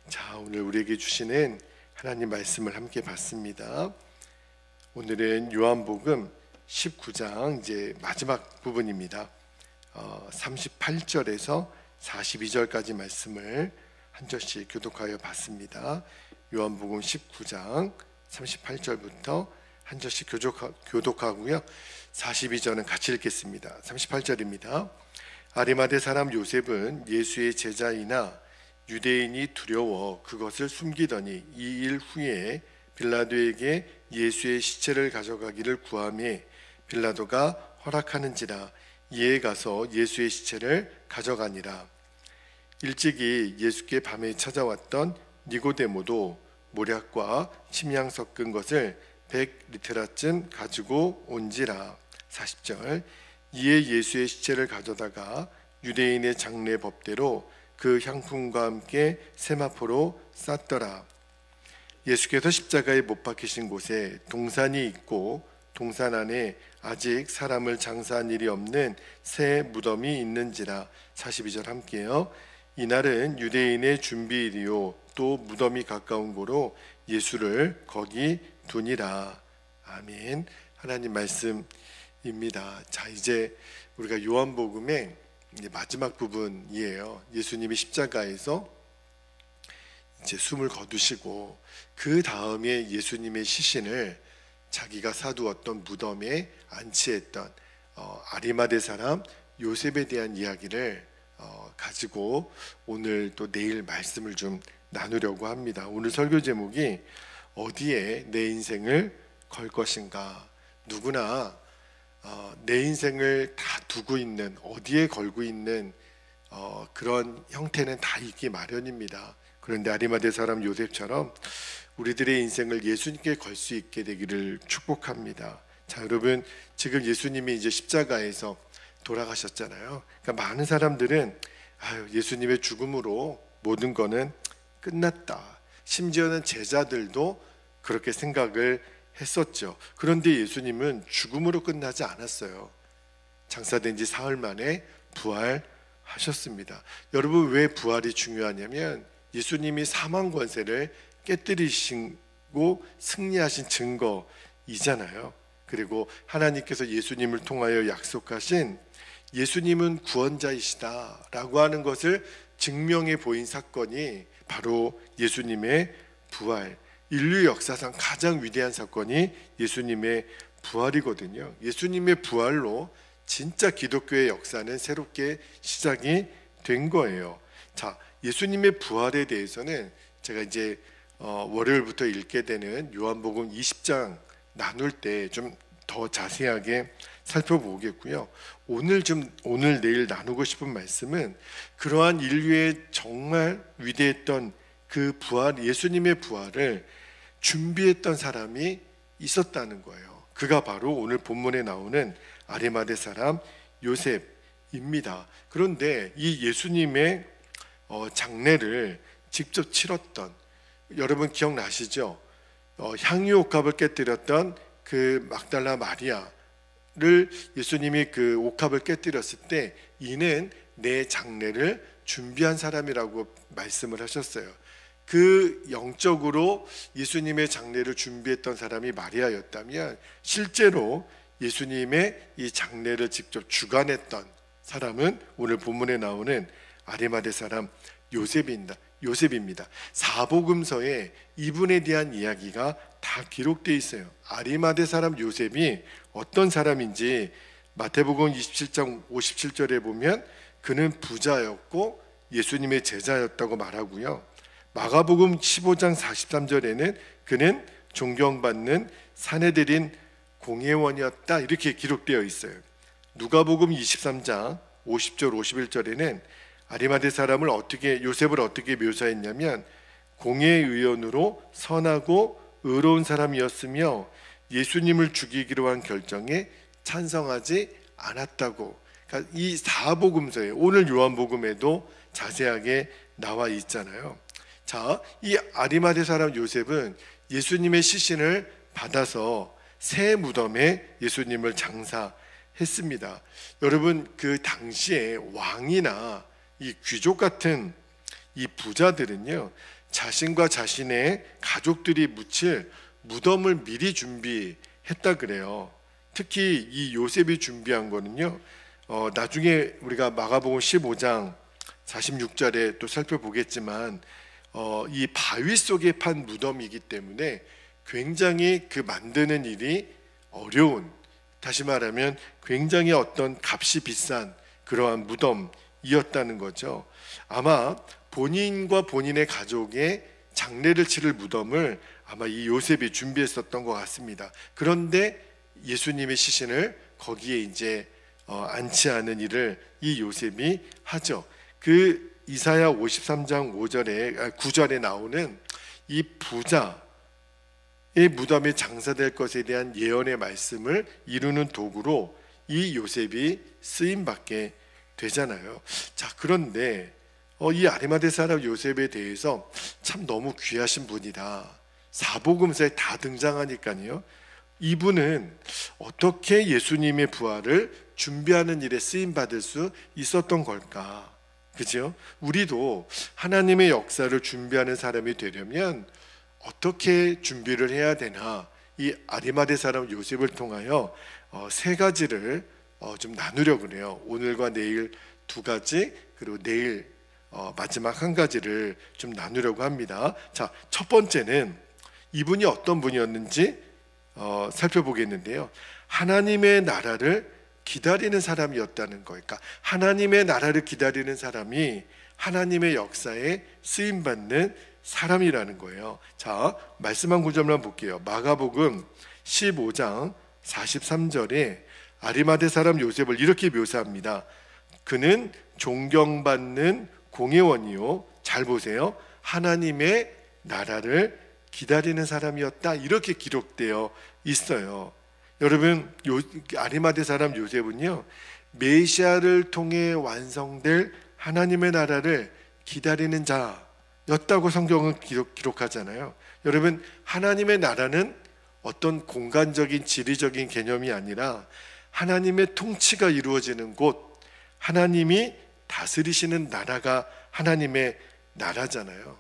자, 오늘 우리에게 주시는 하나님 말씀을 함께 봤습니다. 오늘은 요한복음 19장 이제 마지막 부분입니다. 38절에서 42절까지 말씀을 한 절씩 교독하여 봤습니다. 요한복음 19장 38절부터 한 절씩 교독하고요. 42절은 같이 읽겠습니다. 38절입니다. 아리마대 사람 요셉은 예수의 제자이나 유대인이 두려워 그것을 숨기더니 2일 후에 빌라도에게 예수의 시체를 가져가기를 구하매 빌라도가 허락하는지라 이에 가서 예수의 시체를 가져가니라. 일찍이 예수께 밤에 찾아왔던 니고데모도 모략과 침향 섞은 것을 100리트라쯤 가지고 온지라. 40절 이에 예수의 시체를 가져다가 유대인의 장례 법대로 그 향품과 함께 세마포로 쌌더라. 예수께서 십자가에 못 박히신 곳에 동산이 있고 동산 안에 아직 사람을 장사한 일이 없는 새 무덤이 있는지라. 42절 함께요. 이날은 유대인의 준비일이요 또 무덤이 가까운 고로 예수를 거기 두니라. 아멘. 하나님 말씀입니다. 자, 이제 우리가 요한복음의 마지막 부분이에요. 예수님이 십자가에서 이제 숨을 거두시고 그 다음에 예수님의 시신을 자기가 사두었던 무덤에 안치했던 아리마대 사람 요셉에 대한 이야기를 가지고 오늘 또 내일 말씀을 좀 나누려고 합니다. 오늘 설교 제목이 어디에 내 인생을 걸 것인가. 누구나 내 인생을 다 두고 있는, 어디에 걸고 있는 그런 형태는 다 있기 마련입니다. 그런데 아리마대 사람 요셉처럼 우리들의 인생을 예수님께 걸 수 있게 되기를 축복합니다. 자, 여러분, 지금 예수님이 이제 십자가에서 돌아가셨잖아요. 그러니까 많은 사람들은 예수님의 죽음으로 모든 거는 끝났다. 심지어는 제자들도 그렇게 생각을 했었죠. 그런데 예수님은 죽음으로 끝나지 않았어요. 장사된 지 사흘 만에 부활하셨습니다. 여러분, 왜 부활이 중요하냐면 예수님이 사망 권세를 깨뜨리시고 승리하신 증거이잖아요. 그리고 하나님께서 예수님을 통하여 약속하신 예수님은 구원자이시다라고 하는 것을 증명해 보인 사건이 바로 예수님의 부활, 인류 역사상 가장 위대한 사건이 예수님의 부활이거든요. 예수님의 부활로 진짜 기독교의 역사는 새롭게 시작이 된 거예요. 자, 예수님의 부활에 대해서는 제가 이제 월요일부터 읽게 되는 요한복음 20장 나눌 때 좀 더 자세하게 살펴보겠고요. 오늘 내일 나누고 싶은 말씀은 그러한 인류의 정말 위대했던 그 부활, 예수님의 부활을 준비했던 사람이 있었다는 거예요. 그가 바로 오늘 본문에 나오는 아리마대 사람 요셉입니다. 그런데 이 예수님의 장례를 직접 치렀던, 여러분 기억나시죠? 향유옥합을 깨뜨렸던 그 막달라 마리아를 예수님이 그 옥합을 깨뜨렸을 때 이는 내 장례를 준비한 사람이라고 말씀을 하셨어요. 그 영적으로 예수님의 장례를 준비했던 사람이 마리아였다면 실제로 예수님의 이 장례를 직접 주관했던 사람은 오늘 본문에 나오는 아리마대 사람 요셉입니다. 사복음서에 이분에 대한 이야기가 다 기록되어 있어요. 아리마대 사람 요셉이 어떤 사람인지 마태복음 27장 57절에 보면 그는 부자였고 예수님의 제자였다고 말하고요. 마가복음 15장 43절에는 그는 존경받는 사내들인 공회원이었다 이렇게 기록되어 있어요. 누가복음 23장 50절 51절에는 아리마대 사람을 요셉을 어떻게 묘사했냐면 공회의원으로 선하고 의로운 사람이었으며 예수님을 죽이기로 한 결정에 찬성하지 않았다고. 그러니까 이 사복음서에 오늘 요한복음에도 자세하게 나와 있잖아요. 자, 이 아리마대 사람 요셉은 예수님의 시신을 받아서 새 무덤에 예수님을 장사했습니다. 여러분, 그 당시에 왕이나 이 귀족 같은 이 부자들은요, 자신과 자신의 가족들이 묻힐 무덤을 미리 준비했다 그래요. 특히 이 요셉이 준비한 거는요, 나중에 우리가 마가복음 15장 46절에 또 살펴보겠지만 이 바위 속에 판 무덤이기 때문에 굉장히 그 만드는 일이 어려운, 다시 말하면 굉장히 어떤 값이 비싼 그러한 무덤이었다는 거죠. 아마 본인과 본인의 가족의 장례를 치를 무덤을 아마 이 요셉이 준비했었던 것 같습니다. 그런데 예수님의 시신을 거기에 이제 안치하는 일을 이 요셉이 하죠. 그 이사야 53장 9절에 나오는 이 부자의 무덤에 장사될 것에 대한 예언의 말씀을 이루는 도구로 이 요셉이 쓰임받게 되잖아요. 자, 그런데 이 아리마대 사람 요셉에 대해서 참 너무 귀하신 분이다, 사복음서에 다 등장하니까요. 이분은 어떻게 예수님의 부활을 준비하는 일에 쓰임받을 수 있었던 걸까? 그죠? 우리도 하나님의 역사를 준비하는 사람이 되려면 어떻게 준비를 해야 되나, 이 아리마대 사람 요셉을 통하여 세 가지를 좀 나누려고 해요. 오늘과 내일 두 가지, 그리고 내일 마지막 한 가지를 좀 나누려고 합니다. 자, 첫 번째는 이분이 어떤 분이었는지 살펴보겠는데요. 하나님의 나라를 기다리는 사람이었다는 거예요. 그러니까 하나님의 나라를 기다리는 사람이 하나님의 역사에 쓰임받는 사람이라는 거예요. 자, 말씀 한 구절만 볼게요. 마가복음 15장 43절에 아리마대 사람 요셉을 이렇게 묘사합니다. 그는 존경받는 공회원이요, 잘 보세요, 하나님의 나라를 기다리는 사람이었다, 이렇게 기록되어 있어요. 여러분, 아리마대 사람 요셉은요, 메시아를 통해 완성될 하나님의 나라를 기다리는 자였다고 성경은 기록하잖아요. 여러분, 하나님의 나라는 어떤 공간적인 지리적인 개념이 아니라 하나님의 통치가 이루어지는 곳, 하나님이 다스리시는 나라가 하나님의 나라잖아요.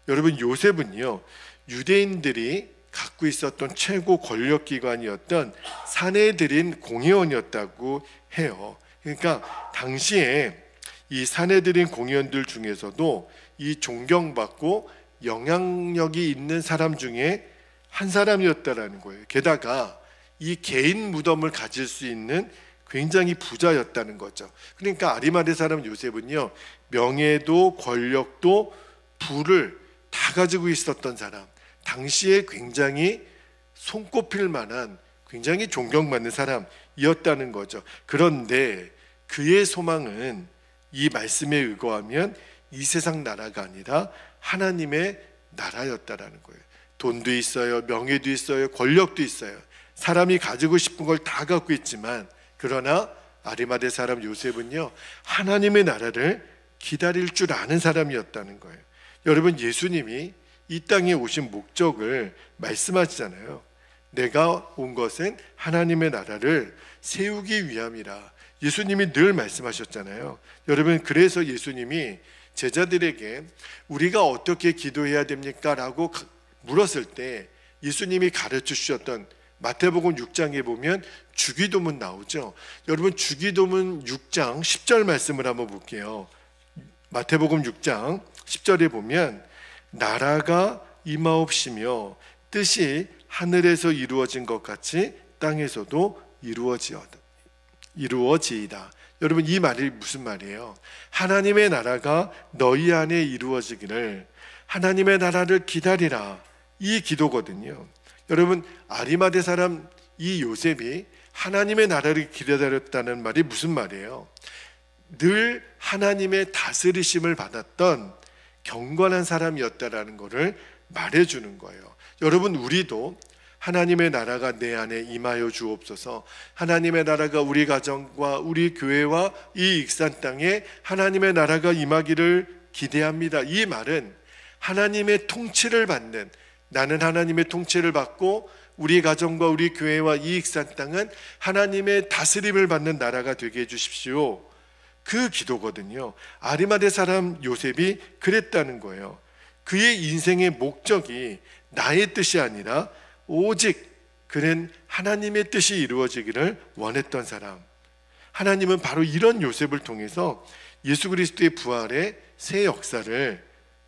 여러분, 요셉은요, 유대인들이 갖고 있었던 최고 권력기관이었던 사내들인 공회원이었다고 해요. 그러니까 당시에 이 사내들인 공회원들 중에서도 이 존경받고 영향력이 있는 사람 중에 한 사람이었다라는 거예요. 게다가 이 개인 무덤을 가질 수 있는 굉장히 부자였다는 거죠. 그러니까 아리마대 사람 요셉은요, 명예도 권력도 부를 다 가지고 있었던 사람, 당시에 굉장히 손꼽힐 만한 굉장히 존경받는 사람이었다는 거죠. 그런데 그의 소망은 이 말씀에 의거하면 이 세상 나라가 아니라 하나님의 나라였다라는 거예요. 돈도 있어요, 명예도 있어요, 권력도 있어요. 사람이 가지고 싶은 걸 다 갖고 있지만, 그러나 아리마대 사람 요셉은요, 하나님의 나라를 기다릴 줄 아는 사람이었다는 거예요. 여러분, 예수님이 이 땅에 오신 목적을 말씀하시잖아요. 내가 온 것은 하나님의 나라를 세우기 위함이라. 예수님이 늘 말씀하셨잖아요. 여러분, 그래서 예수님이 제자들에게 우리가 어떻게 기도해야 됩니까? 라고 물었을 때 예수님이 가르쳐 주셨던 마태복음 6장에 보면 주기도문 나오죠. 여러분, 주기도문 6장 10절 말씀을 한번 볼게요. 마태복음 6장 10절에 보면 나라가 임하옵시며 뜻이 하늘에서 이루어진 것 같이 땅에서도 이루어지이다. 여러분, 이 말이 무슨 말이에요? 하나님의 나라가 너희 안에 이루어지기를, 하나님의 나라를 기다리라, 이 기도거든요. 여러분, 아리마대 사람 이 요셉이 하나님의 나라를 기다렸다는 말이 무슨 말이에요? 늘 하나님의 다스리심을 받았던 경건한 사람이었다라는 것을 말해주는 거예요. 여러분, 우리도 하나님의 나라가 내 안에 임하여 주옵소서, 하나님의 나라가 우리 가정과 우리 교회와 이 익산 땅에 하나님의 나라가 임하기를 기대합니다. 이 말은 하나님의 통치를 받는, 나는 하나님의 통치를 받고 우리 가정과 우리 교회와 이 익산 땅은 하나님의 다스림을 받는 나라가 되게 해주십시오, 그 기도거든요. 아리마대 사람 요셉이 그랬다는 거예요. 그의 인생의 목적이 나의 뜻이 아니라 오직 그는 하나님의 뜻이 이루어지기를 원했던 사람. 하나님은 바로 이런 요셉을 통해서 예수 그리스도의 부활의 새 역사를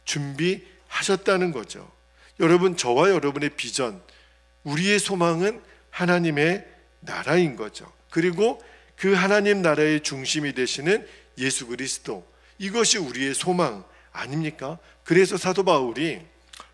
준비하셨다는 거죠. 여러분, 저와 여러분의 비전, 우리의 소망은 하나님의 나라인 거죠. 그리고 그 하나님 나라의 중심이 되시는 예수 그리스도, 이것이 우리의 소망 아닙니까? 그래서 사도 바울이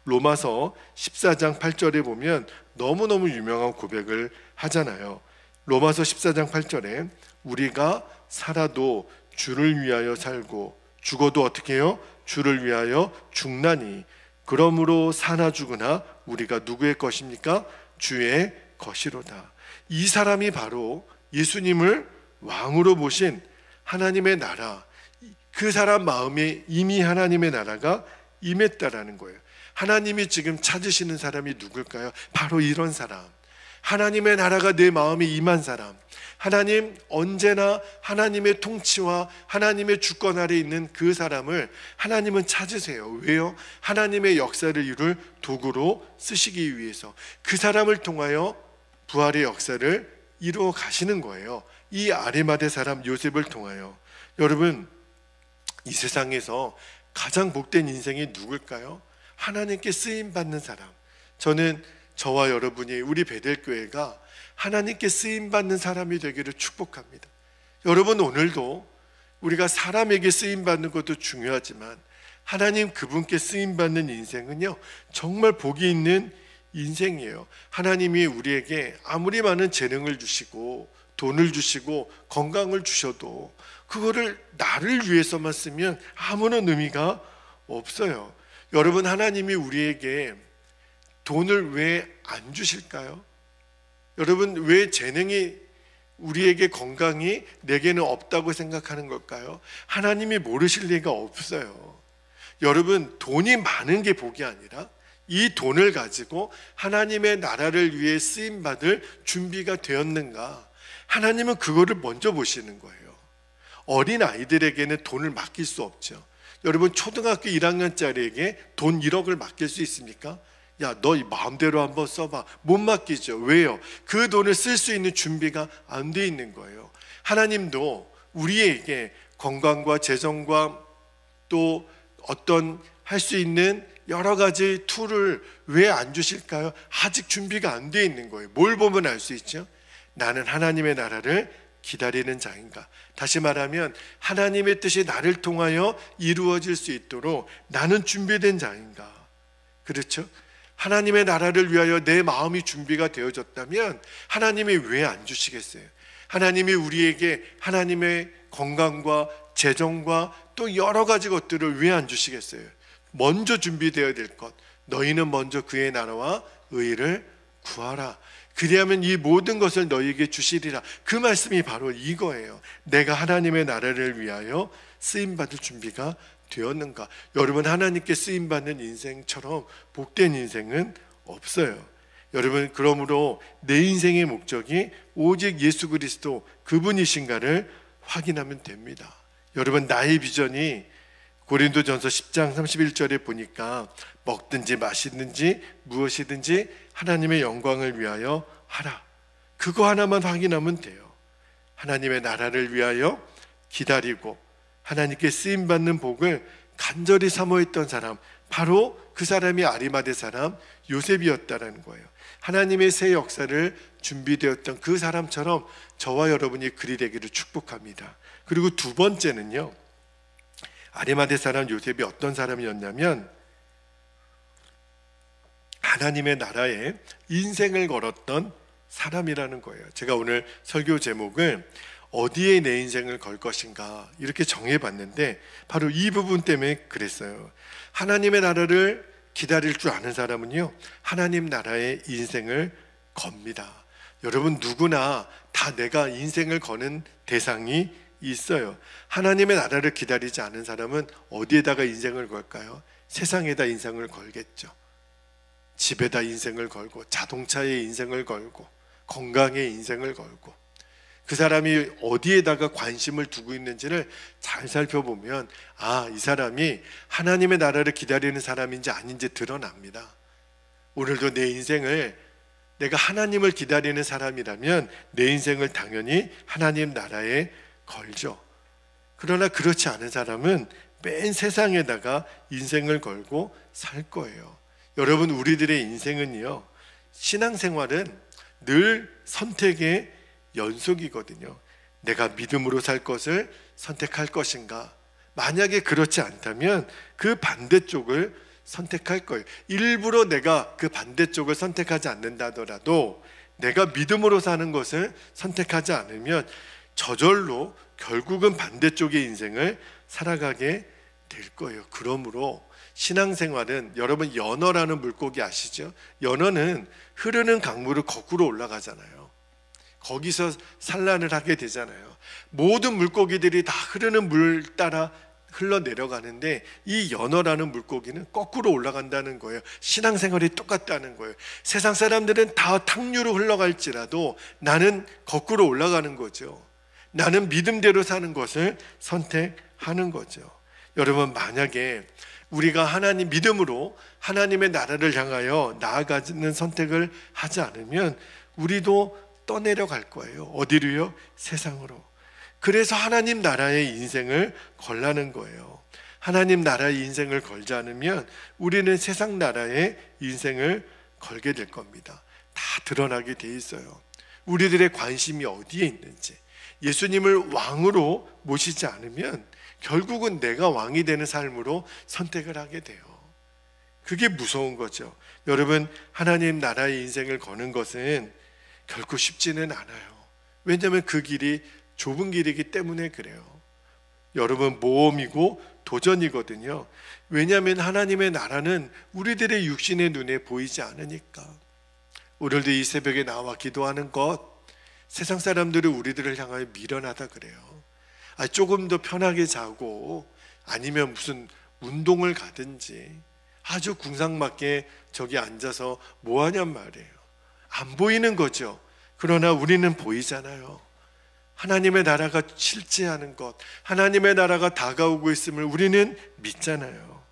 로마서 14장 8절에 보면 너무너무 유명한 고백을 하잖아요. 로마서 14장 8절에 우리가 살아도 주를 위하여 살고 죽어도 어떻게 해요? 주를 위하여 죽나니 그러므로 사나 죽으나 우리가 누구의 것입니까? 주의 것이로다. 이 사람이 바로 예수님을 왕으로 모신 하나님의 나라, 그 사람 마음에 이미 하나님의 나라가 임했다라는 거예요. 하나님이 지금 찾으시는 사람이 누굴까요? 바로 이런 사람, 하나님의 나라가 내 마음에 임한 사람. 하나님, 언제나 하나님의 통치와 하나님의 주권 아래 있는 그 사람을 하나님은 찾으세요. 왜요? 하나님의 역사를 이룰 도구로 쓰시기 위해서 그 사람을 통하여 부활의 역사를 이루어 가시는 거예요. 이 아리마대 사람 요셉을 통하여. 여러분, 이 세상에서 가장 복된 인생이 누굴까요? 하나님께 쓰임받는 사람. 저는 저와 여러분이, 우리 베델교회가 하나님께 쓰임받는 사람이 되기를 축복합니다. 여러분, 오늘도 우리가 사람에게 쓰임받는 것도 중요하지만 하나님 그분께 쓰임받는 인생은요, 정말 복이 있는 인생이에요. 하나님이 우리에게 아무리 많은 재능을 주시고 돈을 주시고 건강을 주셔도 그거를 나를 위해서만 쓰면 아무런 의미가 없어요. 여러분, 하나님이 우리에게 돈을 왜 안 주실까요? 여러분, 왜 재능이, 우리에게 건강이 내게는 없다고 생각하는 걸까요? 하나님이 모르실 리가 없어요. 여러분, 돈이 많은 게 복이 아니라 이 돈을 가지고 하나님의 나라를 위해 쓰임받을 준비가 되었는가, 하나님은 그거를 먼저 보시는 거예요. 어린 아이들에게는 돈을 맡길 수 없죠. 여러분, 초등학교 1학년짜리에게 돈 1억을 맡길 수 있습니까? 야, 너 마음대로 한번 써봐. 못 맡기죠. 왜요? 그 돈을 쓸 수 있는 준비가 안 돼 있는 거예요. 하나님도 우리에게 건강과 재정과 또 어떤 할 수 있는 여러 가지 툴을 왜 안 주실까요? 아직 준비가 안 돼 있는 거예요. 뭘 보면 알 수 있죠? 나는 하나님의 나라를 기다리는 자인가? 다시 말하면 하나님의 뜻이 나를 통하여 이루어질 수 있도록 나는 준비된 자인가? 그렇죠? 하나님의 나라를 위하여 내 마음이 준비가 되어졌다면 하나님이 왜 안 주시겠어요? 하나님이 우리에게 하나님의 건강과 재정과 또 여러 가지 것들을 왜 안 주시겠어요? 먼저 준비되어야 될 것, 너희는 먼저 그의 나라와 의를 구하라. 그리하면 이 모든 것을 너희에게 주시리라. 그 말씀이 바로 이거예요. 내가 하나님의 나라를 위하여 쓰임받을 준비가 되었는가? 여러분, 하나님께 쓰임받는 인생처럼 복된 인생은 없어요. 여러분, 그러므로 내 인생의 목적이 오직 예수 그리스도 그분이신가를 확인하면 됩니다. 여러분, 나의 비전이 고린도전서 10장 31절에 보니까 먹든지 마시든지 무엇이든지 하나님의 영광을 위하여 하라. 그거 하나만 확인하면 돼요. 하나님의 나라를 위하여 기다리고 하나님께 쓰임받는 복을 간절히 사모했던 사람, 바로 그 사람이 아리마대 사람 요셉이었다라는 거예요. 하나님의 새 역사를 준비되었던 그 사람처럼 저와 여러분이 그리 되기를 축복합니다. 그리고 두 번째는요, 아리마대 사람 요셉이 어떤 사람이었냐면 하나님의 나라에 인생을 걸었던 사람이라는 거예요. 제가 오늘 설교 제목을 어디에 내 인생을 걸 것인가 이렇게 정해봤는데 바로 이 부분 때문에 그랬어요. 하나님의 나라를 기다릴 줄 아는 사람은요, 하나님 나라에 인생을 겁니다. 여러분, 누구나 다 내가 인생을 거는 대상이 있어요. 하나님의 나라를 기다리지 않은 사람은 어디에다가 인생을 걸까요? 세상에다 인생을 걸겠죠. 집에다 인생을 걸고, 자동차에 인생을 걸고, 건강에 인생을 걸고. 그 사람이 어디에다가 관심을 두고 있는지를 잘 살펴보면 이 사람이 하나님의 나라를 기다리는 사람인지 아닌지 드러납니다. 오늘도 내 인생을 내가 하나님을 기다리는 사람이라면 내 인생을 당연히 하나님 나라에 걸죠. 그러나 그렇지 않은 사람은 맨 세상에다가 인생을 걸고 살 거예요. 여러분, 우리들의 인생은요, 신앙생활은 늘 선택의 연속이거든요. 내가 믿음으로 살 것을 선택할 것인가? 만약에 그렇지 않다면 그 반대쪽을 선택할 거예요. 일부러 내가 그 반대쪽을 선택하지 않는다더라도 내가 믿음으로 사는 것을 선택하지 않으면 저절로 결국은 반대쪽의 인생을 살아가게 될 거예요. 그러므로 신앙생활은, 여러분 연어라는 물고기 아시죠? 연어는 흐르는 강물을 거꾸로 올라가잖아요. 거기서 산란을 하게 되잖아요. 모든 물고기들이 다 흐르는 물 따라 흘러내려가는데 이 연어라는 물고기는 거꾸로 올라간다는 거예요. 신앙생활이 똑같다는 거예요. 세상 사람들은 다 탕류로 흘러갈지라도 나는 거꾸로 올라가는 거죠. 나는 믿음대로 사는 것을 선택하는 거죠. 여러분, 만약에 우리가 하나님 믿음으로 하나님의 나라를 향하여 나아가는 선택을 하지 않으면 우리도 떠내려갈 거예요. 어디로요? 세상으로. 그래서 하나님 나라의 인생을 걸라는 거예요. 하나님 나라의 인생을 걸지 않으면 우리는 세상 나라의 인생을 걸게 될 겁니다. 다 드러나게 돼 있어요. 우리들의 관심이 어디에 있는지. 예수님을 왕으로 모시지 않으면 결국은 내가 왕이 되는 삶으로 선택을 하게 돼요. 그게 무서운 거죠. 여러분, 하나님 나라의 인생을 거는 것은 결코 쉽지는 않아요. 왜냐하면 그 길이 좁은 길이기 때문에 그래요. 여러분, 모험이고 도전이거든요. 왜냐하면 하나님의 나라는 우리들의 육신의 눈에 보이지 않으니까. 오늘도 이 새벽에 나와 기도하는 것, 세상 사람들은 우리들을 향하여 미련하다 그래요. 조금 더 편하게 자고 아니면 무슨 운동을 가든지 아주 궁상맞게 저기 앉아서 뭐 하냔 말이에요. 안 보이는 거죠. 그러나 우리는 보이잖아요. 하나님의 나라가 실제하는 것, 하나님의 나라가 다가오고 있음을 우리는 믿잖아요.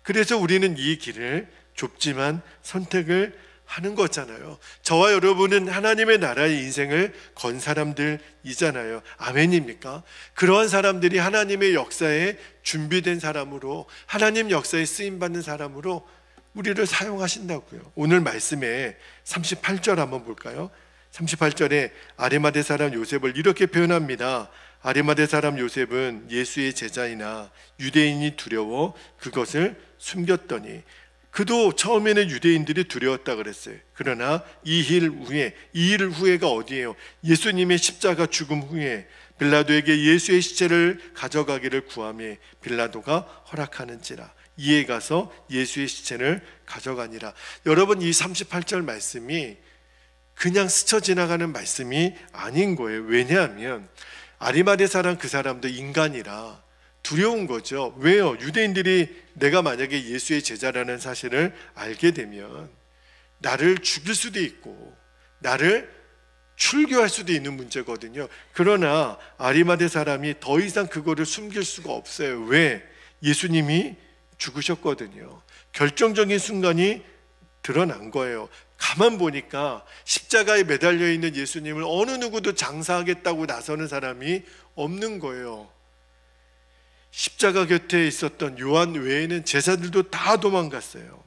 그래서 우리는 이 길을 좁지만 선택을 하는 거잖아요. 저와 여러분은 하나님의 나라의 인생을 건 사람들이잖아요. 아멘입니까? 그러한 사람들이 하나님의 역사에 준비된 사람으로, 하나님 역사에 쓰임받는 사람으로 우리를 사용하신다고요. 오늘 말씀에 38절 한번 볼까요? 38절에 아리마대 사람 요셉을 이렇게 표현합니다. 아리마대 사람 요셉은 예수의 제자이나 유대인이 두려워 그것을 숨겼더니, 그도 처음에는 유대인들이 두려웠다 그랬어요. 그러나 이 일 후에가 어디예요? 예수님의 십자가 죽음 후에 빌라도에게 예수의 시체를 가져가기를 구하며 빌라도가 허락하는지라 이에 가서 예수의 시체를 가져가니라. 여러분, 이 38절 말씀이 그냥 스쳐 지나가는 말씀이 아닌 거예요. 왜냐하면 아리마대 사람, 그 사람도 인간이라 두려운 거죠. 왜요? 유대인들이 내가 만약에 예수의 제자라는 사실을 알게 되면 나를 죽일 수도 있고 나를 출교할 수도 있는 문제거든요. 그러나 아리마대 사람이 더 이상 그거를 숨길 수가 없어요. 왜? 예수님이 죽으셨거든요. 결정적인 순간이 드러난 거예요. 가만 보니까 십자가에 매달려 있는 예수님을 어느 누구도 장사하겠다고 나서는 사람이 없는 거예요. 십자가 곁에 있었던 요한 외에는 제자들도 다 도망갔어요.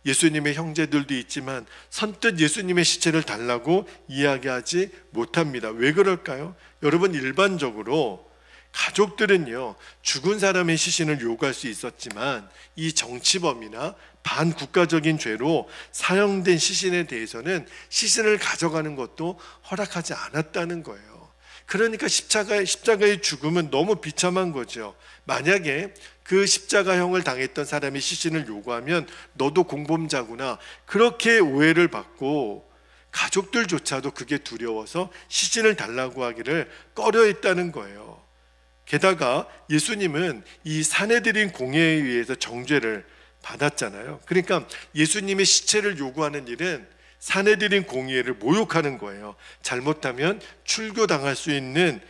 예수님의 형제들도 있지만 선뜻 예수님의 시체를 달라고 이야기하지 못합니다. 왜 그럴까요? 여러분, 일반적으로 가족들은요, 죽은 사람의 시신을 요구할 수 있었지만 이 정치범이나 반국가적인 죄로 사형된 시신에 대해서는 시신을 가져가는 것도 허락하지 않았다는 거예요. 그러니까 십자가의 죽음은 너무 비참한 거죠. 만약에 그 십자가형을 당했던 사람이 시신을 요구하면 너도 공범자구나, 그렇게 오해를 받고 가족들조차도 그게 두려워서 시신을 달라고 하기를 꺼려했다는 거예요. 게다가 예수님은 이 사내들인 공회에 의해서 정죄를 받았잖아요. 그러니까 예수님의 시체를 요구하는 일은 사내들인 공의회를 모욕하는 거예요. 잘못하면 출교당할 수 있는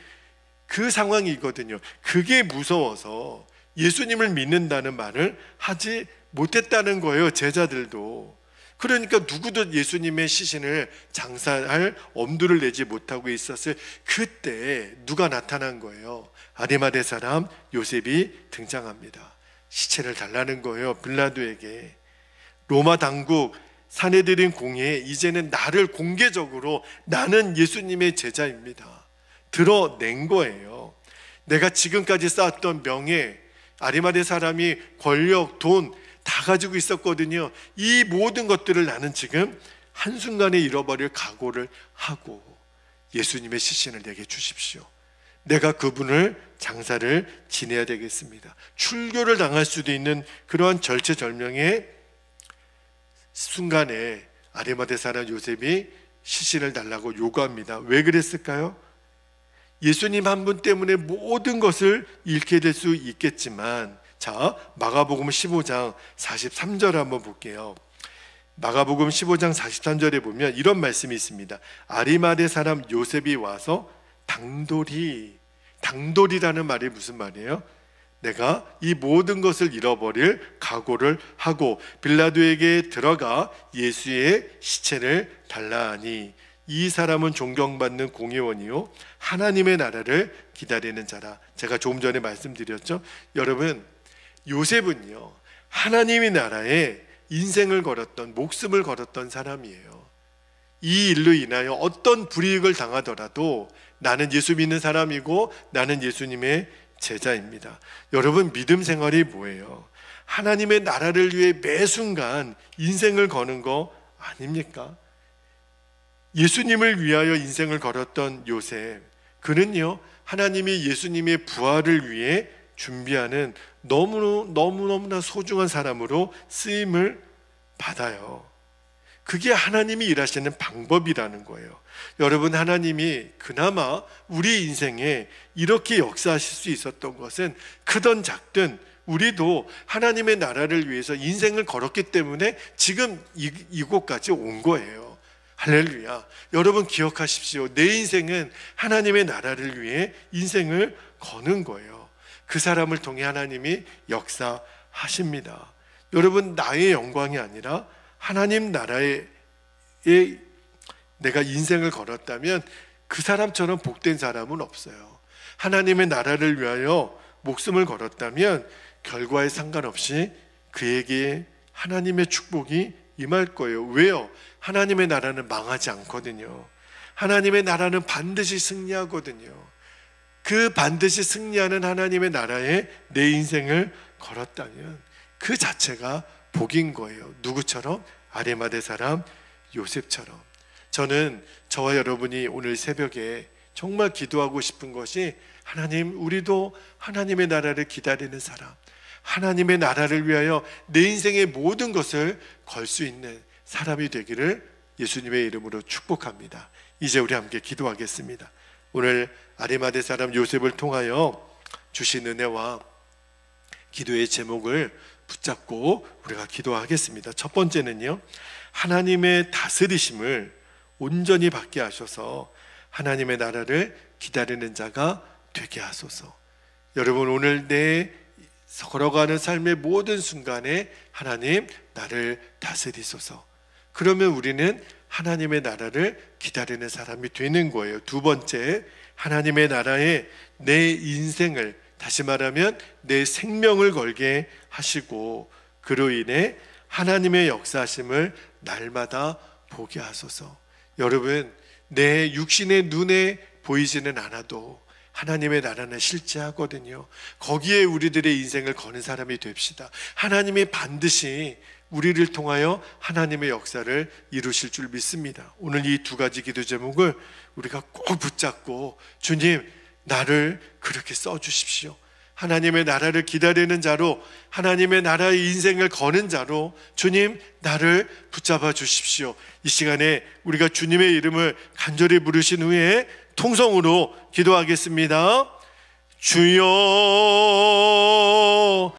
그 상황이거든요. 그게 무서워서 예수님을 믿는다는 말을 하지 못했다는 거예요. 제자들도. 그러니까 누구도 예수님의 시신을 장사할 엄두를 내지 못하고 있었을 그때 누가 나타난 거예요? 아리마대 사람 요셉이 등장합니다. 시체를 달라는 거예요. 빌라도에게. 로마 당국 사내들인 공회에 이제는 나를 공개적으로 나는 예수님의 제자입니다 드러낸 거예요. 내가 지금까지 쌓았던 명예, 아리마대 사람이 권력, 돈 다 가지고 있었거든요. 이 모든 것들을 나는 지금 한순간에 잃어버릴 각오를 하고 예수님의 시신을 내게 주십시오. 내가 그분을 장사를 지내야 되겠습니다. 출교를 당할 수도 있는 그러한 절체절명의 순간에 아리마대 사람 요셉이 시신을 달라고 요구합니다. 왜 그랬을까요? 예수님 한 분 때문에 모든 것을 잃게 될 수 있겠지만, 자, 마가복음 15장 43절 한번 볼게요. 마가복음 15장 43절에 보면 이런 말씀이 있습니다. 아리마대 사람 요셉이 와서 당돌이라는 말이 무슨 말이에요? 내가 이 모든 것을 잃어버릴 각오를 하고 빌라도에게 들어가 예수의 시체를 달라 하니 이 사람은 존경받는 공의원이요 하나님의 나라를 기다리는 자라. 제가 조금 전에 말씀드렸죠. 여러분, 요셉은요 하나님의 나라에 인생을 걸었던, 목숨을 걸었던 사람이에요. 이 일로 인하여 어떤 불이익을 당하더라도 나는 예수 믿는 사람이고 나는 예수님의 제자입니다. 여러분, 믿음 생활이 뭐예요? 하나님의 나라를 위해 매 순간 인생을 거는 거 아닙니까? 예수님을 위하여 인생을 걸었던 요셉, 그는요 하나님이 예수님의 부활을 위해 준비하는 너무너무나 소중한 사람으로 쓰임을 받아요. 그게 하나님이 일하시는 방법이라는 거예요. 여러분, 하나님이 그나마 우리 인생에 이렇게 역사하실 수 있었던 것은 크든 작든 우리도 하나님의 나라를 위해서 인생을 걸었기 때문에 지금 이곳까지 온 거예요. 할렐루야. 여러분 기억하십시오. 내 인생은 하나님의 나라를 위해 인생을 거는 거예요. 그 사람을 통해 하나님이 역사하십니다. 여러분, 나의 영광이 아니라 하나님 나라에 내가 인생을 걸었다면 그 사람처럼 복된 사람은 없어요. 하나님의 나라를 위하여 목숨을 걸었다면 결과에 상관없이 그에게 하나님의 축복이 임할 거예요. 왜요? 하나님의 나라는 망하지 않거든요. 하나님의 나라는 반드시 승리하거든요. 그 반드시 승리하는 하나님의 나라에 내 인생을 걸었다면 그 자체가 복인 거예요. 누구처럼? 아리마대 사람 요셉처럼. 저는 저와 여러분이 오늘 새벽에 정말 기도하고 싶은 것이, 하나님, 우리도 하나님의 나라를 기다리는 사람, 하나님의 나라를 위하여 내 인생의 모든 것을 걸 수 있는 사람이 되기를 예수님의 이름으로 축복합니다. 이제 우리 함께 기도하겠습니다. 오늘 아리마대 사람 요셉을 통하여 주신 은혜와 기도의 제목을 붙잡고 우리가 기도하겠습니다. 첫 번째는요, 하나님의 다스리심을 온전히 받게 하셔서 하나님의 나라를 기다리는 자가 되게 하소서. 여러분, 오늘 내 걸어가는 삶의 모든 순간에 하나님, 나를 다스리소서. 그러면 우리는 하나님의 나라를 기다리는 사람이 되는 거예요. 두 번째, 하나님의 나라에 내 인생을, 다시 말하면 내 생명을 걸게 하시고 그로 인해 하나님의 역사하심을 날마다 보게 하소서. 여러분, 내 육신의 눈에 보이지는 않아도 하나님의 나라는 실제하거든요. 거기에 우리들의 인생을 거는 사람이 됩시다. 하나님이 반드시 우리를 통하여 하나님의 역사를 이루실 줄 믿습니다. 오늘 이 두 가지 기도 제목을 우리가 꼭 붙잡고, 주님, 나를 그렇게 써주십시오. 하나님의 나라를 기다리는 자로, 하나님의 나라의 인생을 거는 자로 주님, 나를 붙잡아 주십시오. 이 시간에 우리가 주님의 이름을 간절히 부르신 후에 통성으로 기도하겠습니다. 주여